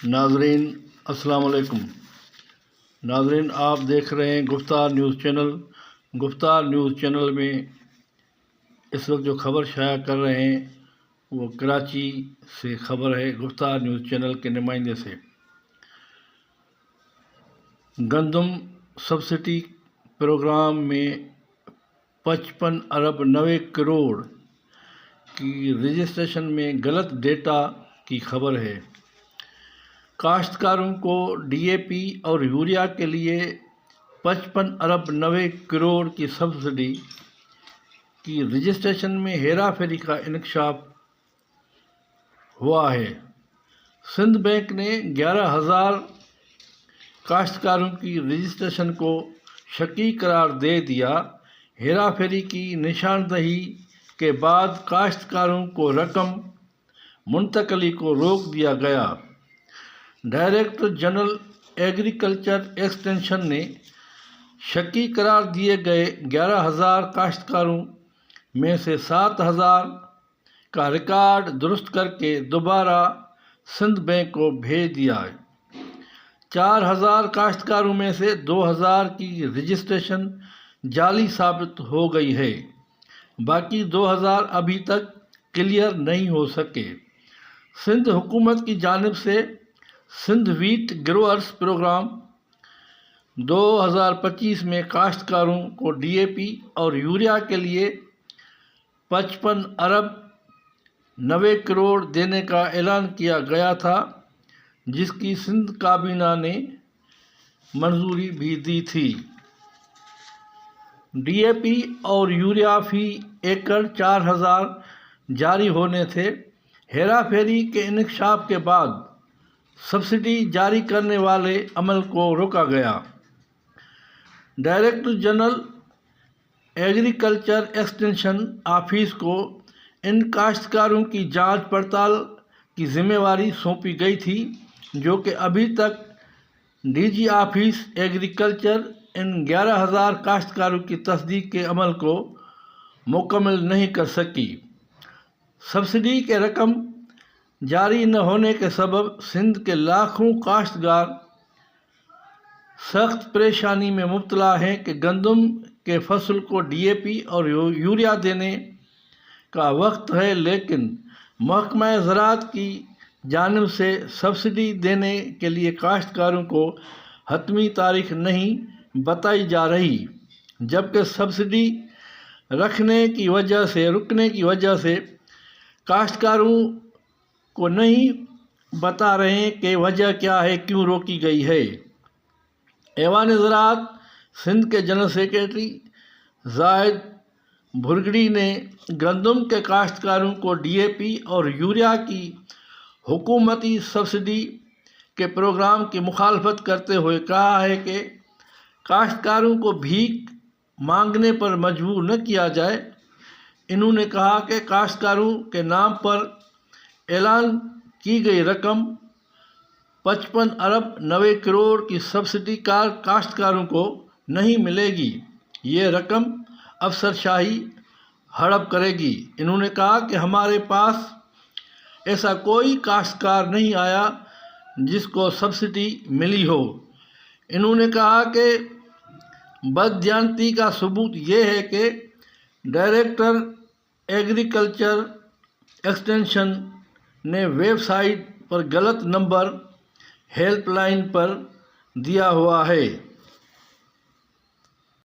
ناظرین السلام علیکم۔ ناظرین آپ دیکھ رہے ہیں گفتار نیوز چینل۔ گفتار نیوز چینل میں اس وقت جو خبر شائع کر رہے ہیں وہ کراچی سے خبر ہے، گفتار نیوز چینل کے نمائندے سے۔ گندم سبسڈی پروگرام میں 55 ارب 90 کروڑ کی رجسٹریشن میں غلط ڈیٹا کی خبر ہے۔ کاشتکاروں کو ڈی اے پی اور یوریا کے لیے 55 ارب 90 کروڑ کی سبسڈی کی رجسٹریشن میں ہیرا پھیری کا انکشاف ہوا ہے۔ سندھ بینک نے 11,000 کاشتکاروں کی رجسٹریشن کو شکی قرار دے دیا۔ ہیرا پھیری کی نشاندہی کے بعد کاشتکاروں کو رقم منتقلی کو روک دیا گیا۔ ڈائریکٹر جنرل ایگریکلچر ایکسٹینشن نے شکی قرار دیے گئے 11,000 کاشتکاروں میں سے 7,000 کا ریکارڈ درست کر کے دوبارہ سندھ بینک کو بھیج دیا۔ 4,000 کاشتکاروں میں سے 2,000 کی رجسٹریشن جعلی ثابت ہو گئی ہے، باقی 2,000 ابھی تک کلیئر نہیں ہو سکے۔ سندھ حکومت کی جانب سے سندھ ویٹ گروئرز پروگرام 2025 میں کاشتکاروں کو ڈی اے پی اور یوریا کے لیے 55 ارب 90 کروڑ دینے کا اعلان کیا گیا تھا، جس کی سندھ کابینہ نے منظوری بھی دی تھی۔ ڈی اے پی اور یوریا فی ایکڑ 4,000 جاری ہونے تھے۔ ہیرا پھیری کے انکشاف کے بعد سبسڈی جاری کرنے والے عمل کو روکا گیا۔ Director general agriculture extension office کو ان کاشتکاروں کی جانچ پڑتال کی ذمہ داری سونپی گئی تھی، جو کہ ابھی تک ڈی جی آفس ایگریکلچر ان 11,000 کاشتکاروں کی تصدیق کے عمل کو مکمل نہیں کر سکی۔ سبسڈی کے رقم جاری نہ ہونے کے سبب سندھ کے لاکھوں کاشتکار سخت پریشانی میں مبتلا ہیں کہ گندم کے فصل کو ڈی اے پی اور یوریا دینے کا وقت ہے، لیکن محکمہ زراعت کی جانب سے سبسڈی دینے کے لیے کاشتکاروں کو حتمی تاریخ نہیں بتائی جا رہی، جبکہ سبسڈی رکنے کی وجہ سے کاشتکاروں کو نہیں بتا رہے ہیں کہ وجہ کیا ہے، کیوں روکی گئی ہے۔ ایوان زراعت سندھ کے جنرل سیکرٹری زاہد بھرگڑی نے گندم کے کاشتکاروں کو ڈی اے پی اور یوریا کی حکومتی سبسڈی کے پروگرام کی مخالفت کرتے ہوئے کہا ہے کہ کاشتکاروں کو بھیک مانگنے پر مجبور نہ کیا جائے۔ انہوں نے کہا کہ کاشتکاروں کے نام پر اعلان کی گئی رقم 55 ارب 90 کروڑ کی سبسڈی کاشتکاروں کو نہیں ملے گی، یہ رقم افسر شاہی ہڑپ کرے گی۔ انہوں نے کہا کہ ہمارے پاس ایسا کوئی کاشتکار نہیں آیا جس کو سبسڈی ملی ہو۔ انہوں نے کہا کہ بددیانتی کا ثبوت یہ ہے کہ ڈائریکٹر ایگریکلچر ایکسٹینشن نے ویب سائٹ پر غلط نمبر ہیلپ لائن پر دیا ہوا ہے۔